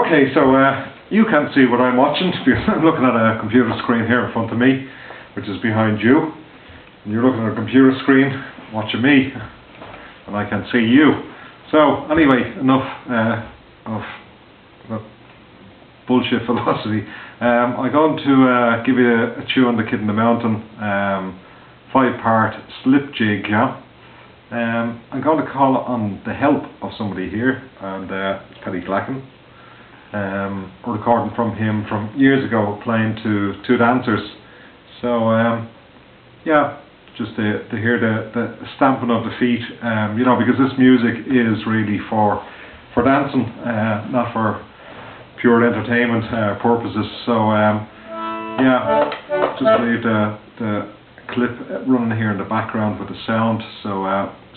Okay, so you can't see what I'm watching because I'm looking at a computer screen here in front of me, which is behind you. And you're looking at a computer screen watching me, and I can see you. So anyway, enough of that bullshit philosophy. I'm going to give you a tune on the Kid in the Mountain, 5-part slip jig. Yeah. I'm going to call on the help of somebody here, and it's Paddy Glacken. A recording from him from years ago, playing to two dancers. So yeah, just to hear the stamping of the feet, you know, because this music is really for dancing, not for pure entertainment purposes. So yeah, just leave the clip running here in the background with the sound. So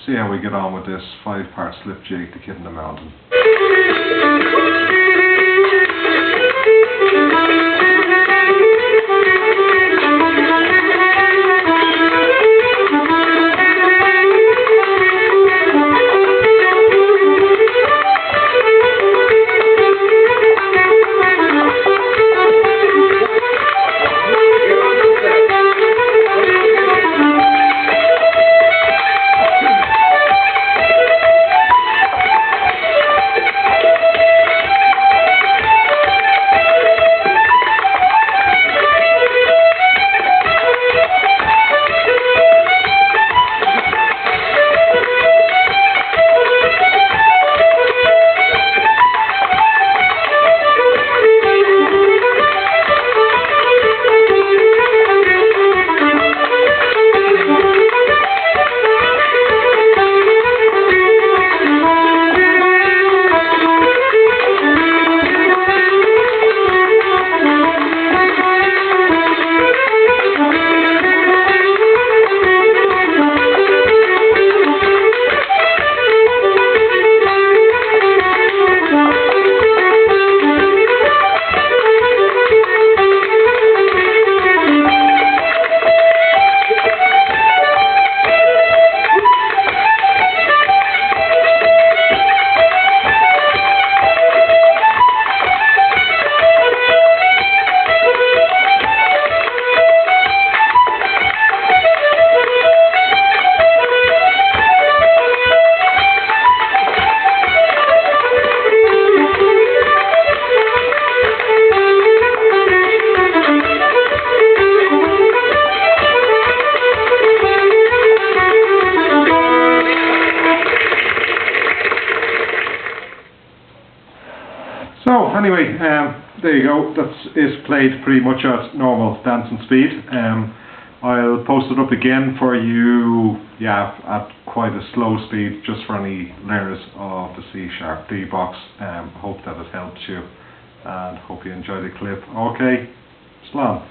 see how we get on with this 5-part slip jig, The Kid in the Mountain. So anyway, there you go. That's it, played pretty much at normal dancing speed. I'll post it up again for you, yeah, at quite a slow speed, just for any learners of the C# D box. Hope that it helped you, and hope you enjoyed the clip. Okay, slán.